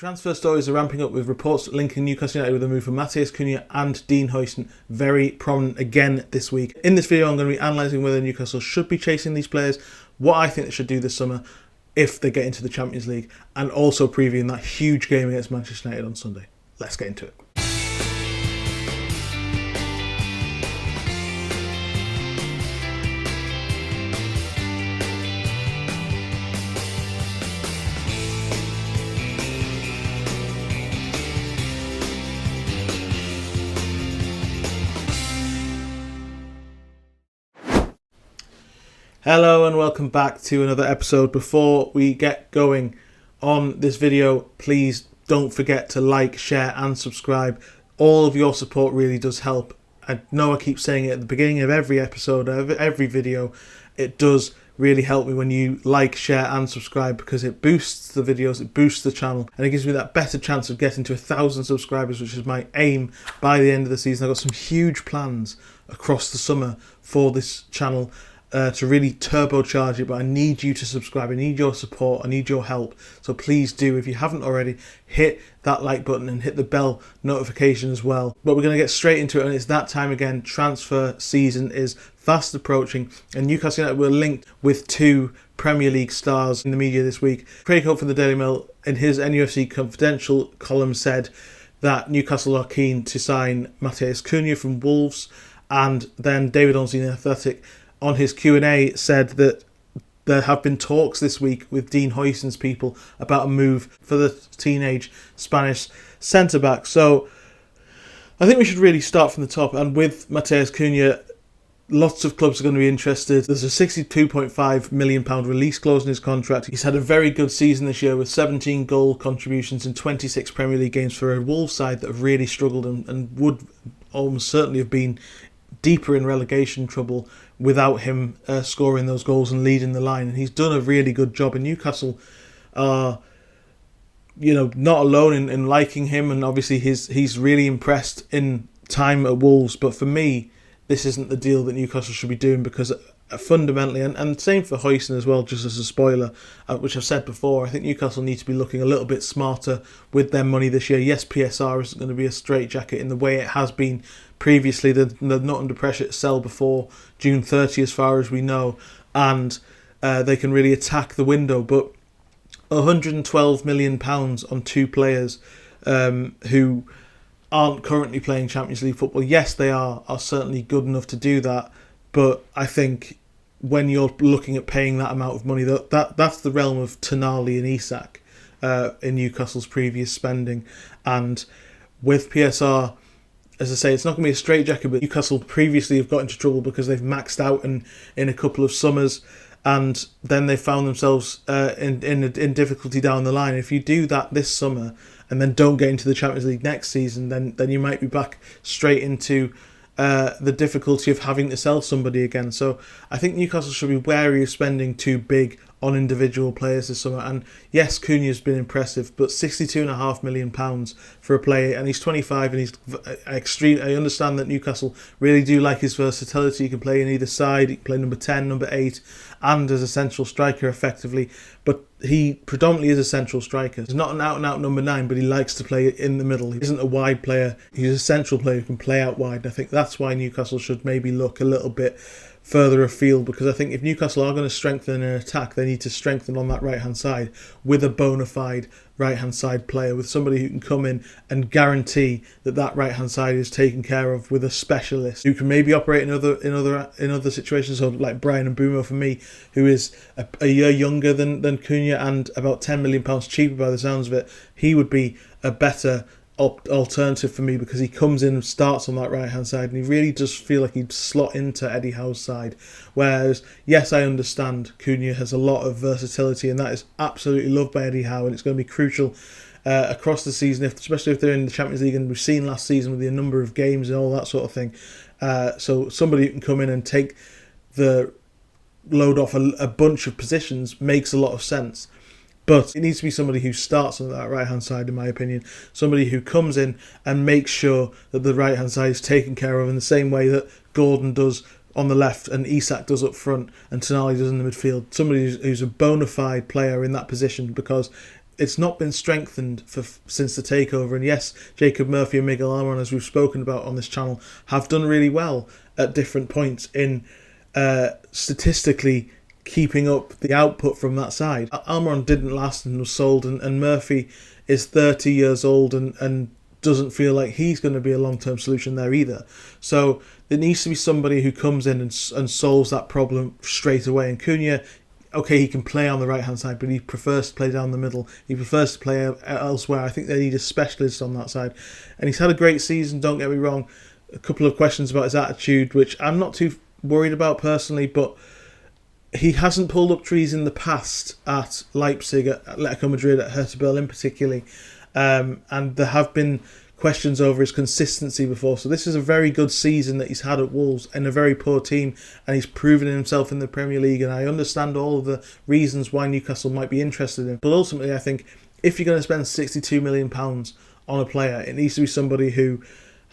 Transfer stories are ramping up with reports linking Newcastle United with a move for Matheus Cunha and Dean Huijsen, very prominent again this week. In this video I'm going to be analysing whether Newcastle should be chasing these players, what I think they should do this summer if they get into the Champions League, and also previewing that huge game against Manchester United on Sunday. Let's get into it. Hello and welcome back to another episode. Before we get going on this video, please don't forget to like, share and subscribe. All of your support really does help. I know I keep saying it at the beginning of every episode, of every video. It does really help me when you like, share and subscribe, because it boosts the videos, it boosts the channel, and it gives me that better chance of getting to 1,000 subscribers, which is my aim by the end of the season. I've got some huge plans across the summer for this channel to really turbocharge it, but I need you to subscribe. I need your support. I need your help. So please do, if you haven't already, hit that like button and hit the bell notification as well. But we're going to get straight into it, and it's that time again. Transfer season is fast approaching, and Newcastle United were linked with two Premier League stars in the media this week. Craig Hope from the Daily Mail, in his NUFC Confidential column, said that Newcastle are keen to sign Matheus Cunha from Wolves, and then David Ornstein, The Athletic, on his Q&A said that there have been talks this week with Dean Huijsen's people about a move for the teenage Spanish centre-back. So I think we should really start from the top. And with Matheus Cunha, lots of clubs are going to be interested. There's a £62.5 million release clause in his contract. He's had a very good season this year with 17 goal contributions in 26 Premier League games for a Wolves side that have really struggled and would almost certainly have been deeper in relegation trouble without him scoring those goals and leading the line. And he's done a really good job. And Newcastle are, not alone in liking him. And obviously he's really impressed in time at Wolves. But for me, this isn't the deal that Newcastle should be doing, because fundamentally, and same for Huijsen as well, just as a spoiler, which I've said before, I think Newcastle need to be looking a little bit smarter with their money this year. Yes, PSR isn't going to be a straitjacket in the way it has been previously. They're not under pressure to sell before June 30 as far as we know, and they can really attack the window. But £112 million on two players who aren't currently playing Champions League football, yes, they are certainly good enough to do that, but I think when you're looking at paying that amount of money, that's the realm of Tonali and Isak in Newcastle's previous spending. And with PSR, as I say, it's not going to be a straitjacket, but Newcastle previously have got into trouble because they've maxed out in a couple of summers, and then they found themselves in difficulty down the line. If you do that this summer and then don't get into the Champions League next season, then you might be back straight into the difficulty of having to sell somebody again. So I think Newcastle should be wary of spending too big on individual players this summer. And yes, Cunha's been impressive, but £62.5 million for a player, and he's 25 and he's extreme. I understand that Newcastle really do like his versatility. He can play in either side. He can play number 10, number 8, and as a central striker effectively, but he predominantly is a central striker. He's not an out-and-out number 9, but he likes to play in the middle. He isn't a wide player. He's a central player who can play out wide. And I think that's why Newcastle should maybe look a little bit further afield, because I think if Newcastle are going to strengthen an attack, they need to strengthen on that right-hand side with a bona fide right-hand side player, with somebody who can come in and guarantee that right-hand side is taken care of, with a specialist who can maybe operate in other situations. So like Brian Mbeumo for me, who is a year younger than Cunha and about £10 million cheaper by the sounds of it. He would be a better alternative for me, because he comes in and starts on that right hand side, and he really does feel like he'd slot into Eddie Howe's side. Whereas yes, I understand Cunha has a lot of versatility, and that is absolutely loved by Eddie Howe, and it's going to be crucial across the season, especially if they're in the Champions League, and we've seen last season with the number of games and all that sort of thing. So somebody who can come in and take the load off a bunch of positions makes a lot of sense. But it needs to be somebody who starts on that right-hand side, in my opinion. Somebody who comes in and makes sure that the right-hand side is taken care of in the same way that Gordon does on the left and Isak does up front and Tonali does in the midfield. Somebody who's a bona fide player in that position, because it's not been strengthened since the takeover. And yes, Jacob Murphy and Miguel Almiron, as we've spoken about on this channel, have done really well at different points in statistically keeping up the output from that side. Almiron didn't last and was sold, and Murphy is 30 years old and doesn't feel like he's going to be a long-term solution there either. So there needs to be somebody who comes in and solves that problem straight away. And Cunha, okay, he can play on the right-hand side, but he prefers to play down the middle. He prefers to play elsewhere. I think they need a specialist on that side. And he's had a great season, don't get me wrong. A couple of questions about his attitude, which I'm not too worried about personally, but he hasn't pulled up trees in the past at Leipzig, at Atletico Madrid, at Hertha Berlin particularly. And there have been questions over his consistency before. So this is a very good season that he's had at Wolves in a very poor team, and he's proven himself in the Premier League. And I understand all of the reasons why Newcastle might be interested in him. But ultimately, I think if you're going to spend £62 million on a player, it needs to be somebody who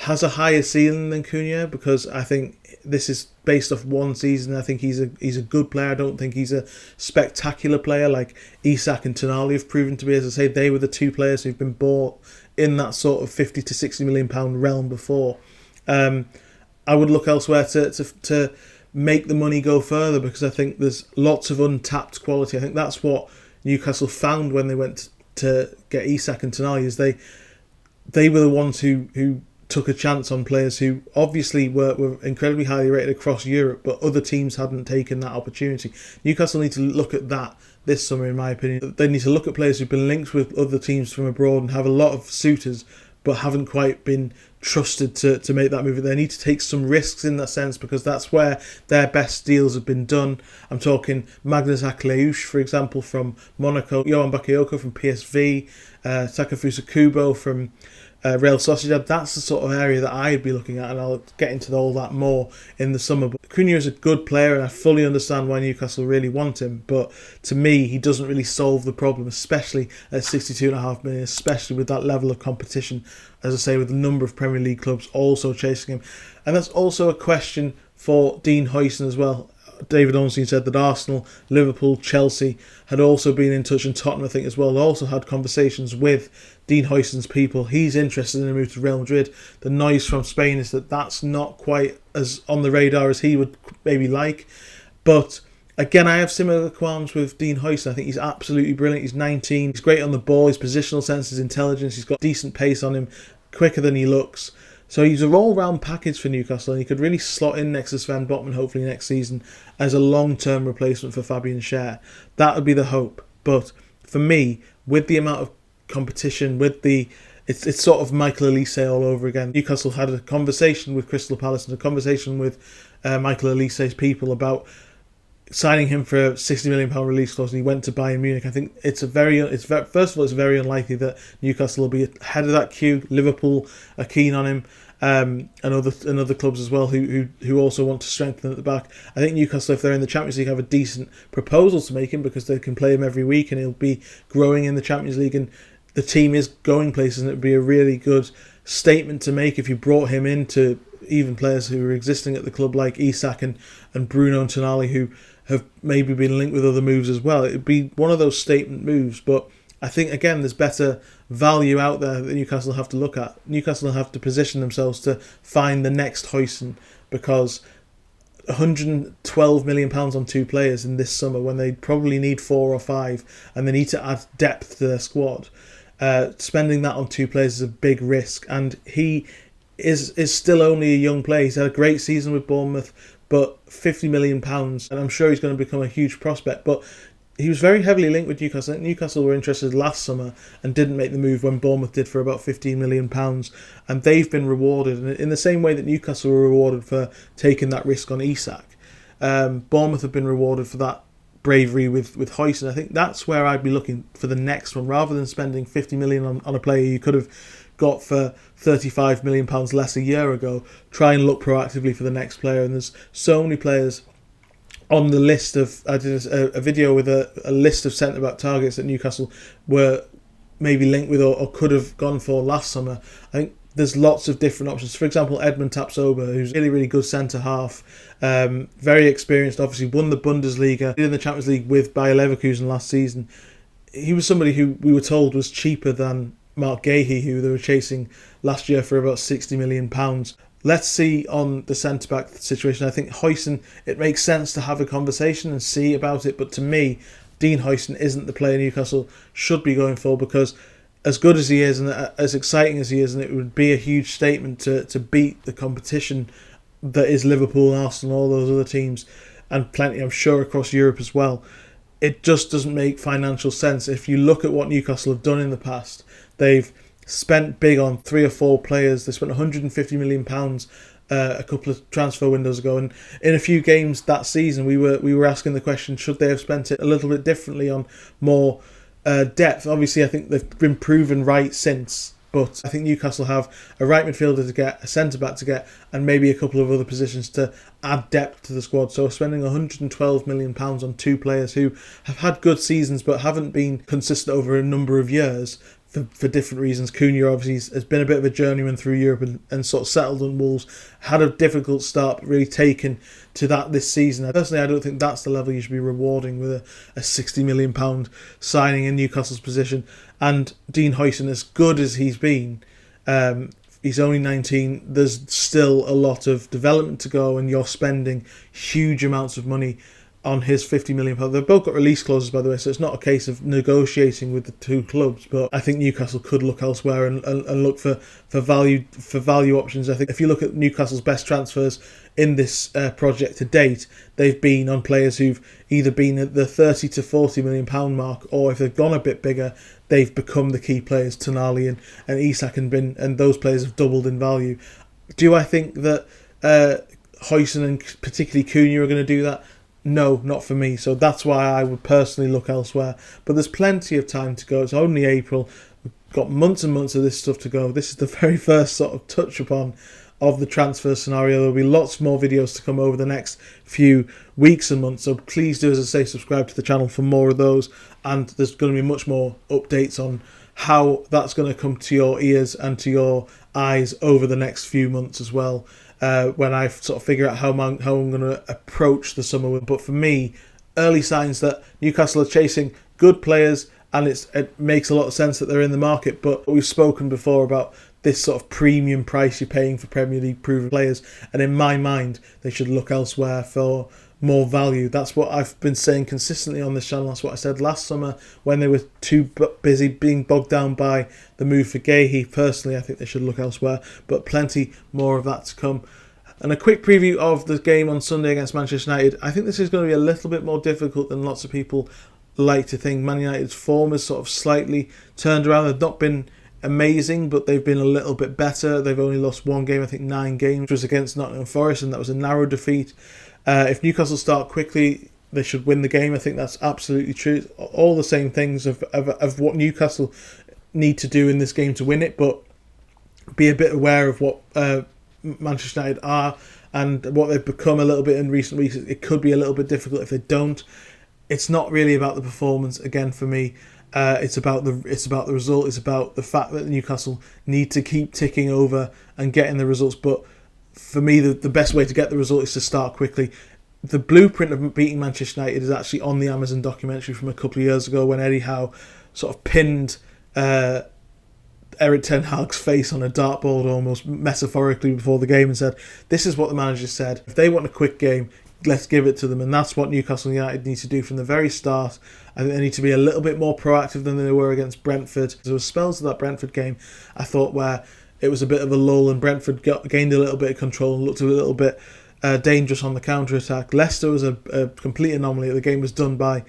has a higher ceiling than Cunha, because I think this is based off one season. I think he's a good player. I don't think he's a spectacular player like Isak and Tonali have proven to be. As I say, they were the two players who've been bought in that sort of £50 to £60 million realm before. I would look elsewhere to make the money go further, because I think there's lots of untapped quality. I think that's what Newcastle found when they went to get Isak and Tonali, is they were the ones who took a chance on players who obviously were incredibly highly rated across Europe, but other teams hadn't taken that opportunity. Newcastle need to look at that this summer, in my opinion. They need to look at players who've been linked with other teams from abroad and have a lot of suitors, but haven't quite been trusted to make that move. They need to take some risks in that sense, because that's where their best deals have been done. I'm talking Magnus Akleuch, for example, from Monaco, Yohan Bakayoko from PSV, Takefusa Kubo from Real Sociedad. That's the sort of area that I'd be looking at, and I'll get into all that more in the summer. But Cunha is a good player, and I fully understand why Newcastle really want him, but to me he doesn't really solve the problem, especially at £62.5 million, especially with that level of competition, as I say, with a number of Premier League clubs also chasing him. And that's also a question for Dean Huijsen as well. David Ornstein said that Arsenal, Liverpool, Chelsea had also been in touch, and Tottenham, I think, as well, also had conversations with Dean Huijsen's people. He's interested in a move to Real Madrid. The noise from Spain is that that's not quite as on the radar as he would maybe like. But again, I have similar qualms with Dean Huijsen. I think he's absolutely brilliant. He's 19. He's great on the ball. His positional sense, his intelligence. He's got decent pace on him, quicker than he looks. So he's a all-round package for Newcastle, and he could really slot in next to Sven Botman hopefully next season as a long-term replacement for Fabian Schär. That would be the hope. But for me, with the amount of competition, it's sort of Michael Elise all over again. Newcastle had a conversation with Crystal Palace and a conversation with Michael Elise's people about signing him for a £60 million release clause, and he went to Bayern Munich. I think first of all, it's very unlikely that Newcastle will be ahead of that queue. Liverpool are keen on him, and other clubs as well who also want to strengthen at the back. I think Newcastle, if they're in the Champions League, have a decent proposal to make him, because they can play him every week and he'll be growing in the Champions League, and the team is going places, and it would be a really good statement to make if you brought him into even players who are existing at the club like Isak and Bruno and Tonali, who have maybe been linked with other moves as well. It would be one of those statement moves, but I think, again, there's better value out there that Newcastle have to look at. Newcastle have to position themselves to find the next Huijsen, because £112 million on two players in this summer, when they probably need 4 or 5, and they need to add depth to their squad, spending that on two players is a big risk. And he is still only a young player. He's had a great season with Bournemouth, but £50 million, and I'm sure he's going to become a huge prospect. But he was very heavily linked with Newcastle. I think Newcastle were interested last summer and didn't make the move when Bournemouth did, for about £15 million, and they've been rewarded in the same way that Newcastle were rewarded for taking that risk on Isak. Bournemouth have been rewarded for that bravery with Huijsen. I think that's where I'd be looking for the next one, rather than spending £50 million on a player you could have got for £35 million less a year ago. Try and look proactively for the next player. And there's so many players on the list of... I did a video with a list of centre-back targets that Newcastle were maybe linked with or could have gone for last summer. I think there's lots of different options. For example, Edmund Tapsoba, who's really, really good centre-half, very experienced, obviously won the Bundesliga, did in the Champions League with Bayer Leverkusen last season. he was somebody who we were told was cheaper than Mark Gahey, who they were chasing last year for about £60 million. Let's see on the centre-back situation. I think Huijsen, it makes sense to have a conversation and see about it, but to me, Dean Huijsen isn't the player Newcastle should be going for, because as good as he is and as exciting as he is, and it would be a huge statement to beat the competition that is Liverpool, Arsenal, all those other teams, and plenty, I'm sure, across Europe as well. It just doesn't make financial sense. If you look at what Newcastle have done in the past, they've spent big on 3 or 4 players. They spent £150 million a couple of transfer windows ago, and in a few games that season we were asking the question, should they have spent it a little bit differently on more depth? Obviously, I think they've been proven right since, but I think Newcastle have a right midfielder to get, a centre-back to get, and maybe a couple of other positions to add depth to the squad. So spending £112 million on 2 players who have had good seasons but haven't been consistent over a number of years for different reasons. Cunha obviously has been a bit of a journeyman through Europe and sort of settled on Wolves, had a difficult start but really taken to that this season. Personally, I don't think that's the level you should be rewarding with a £60 million signing in Newcastle's position. And Dean Huijsen, as good as he's been, he's only 19, there's still a lot of development to go, and you're spending huge amounts of money on his £50 million. They've both got release clauses, by the way, so it's not a case of negotiating with the 2 clubs, but I think Newcastle could look elsewhere and look for value options. I think if you look at Newcastle's best transfers in this project to date, they've been on players who've either been at the £30 to £40 million mark, or if they've gone a bit bigger, they've become the key players. Tonali and Isak and those players have doubled in value. Do I think that Huijsen and particularly Cunha are going to do that? No, not for me. So that's why I would personally look elsewhere. But there's plenty of time to go. It's only April. We've got months and months of this stuff to go. This is the very first sort of touch upon of the transfer scenario. There'll be lots more videos to come over the next few weeks and months. So please do, as I say, subscribe to the channel for more of those. And there's going to be much more updates on how that's going to come to your ears and to your eyes over the next few months as well. When I sort of figure out how I'm going to approach the summer. But for me, early signs that Newcastle are chasing good players, and it makes a lot of sense that they're in the market. But we've spoken before about this sort of premium price you're paying for Premier League proven players, and in my mind, they should look elsewhere for more value. That's what I've been saying consistently on this channel. That's what I said last summer when they were too busy being bogged down by the move for Gahey. Personally, I think they should look elsewhere, but plenty more of that to come. And a quick preview of the game on Sunday against Manchester United. I think this is going to be a little bit more difficult than lots of people like to think. Man United's form has sort of slightly turned around. They've not been amazing, but they've been a little bit better. They've only lost 1 game, I think 9 games, which was against Nottingham Forest, and that was a narrow defeat. If Newcastle start quickly, they should win the game. I think that's absolutely true. All the same things of what Newcastle need to do in this game to win it, but be a bit aware of what Manchester United are and what they've become a little bit in recent weeks. It could be a little bit difficult if they don't. It's not really about the performance again for me. It's about the result. It's about the fact that Newcastle need to keep ticking over and getting the results. But for me, the best way to get the result is to start quickly. The blueprint of beating Manchester United is actually on the Amazon documentary from a couple of years ago when Eddie Howe sort of pinned Erik ten Hag's face on a dartboard almost metaphorically before the game and said, this is what the manager said. If they want a quick game, let's give it to them. And that's what Newcastle United need to do from the very start. I think they need to be a little bit more proactive than they were against Brentford. There were spells of that Brentford game, I thought, where it was a bit of a lull and Brentford gained a little bit of control and looked a little bit dangerous on the counter-attack. Leicester was a complete anomaly. The game was done by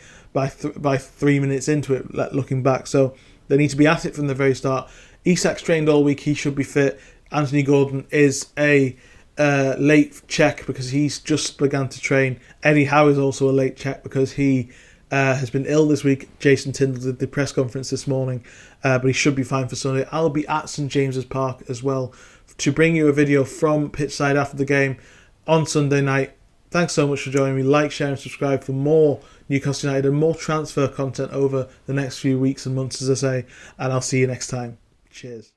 3 minutes into it, looking back. So they need to be at it from the very start. Isak's trained all week. He should be fit. Anthony Gordon is a late check because he's just begun to train. Eddie Howe is also a late check because he has been ill this week. Jason Tindall did the press conference this morning, but he should be fine for Sunday. I'll be at St James's Park as well to bring you a video from pitchside after the game on Sunday night. Thanks so much for joining me. Like, share and subscribe for more Newcastle United and more transfer content over the next few weeks and months, as I say, and I'll see you next time. Cheers.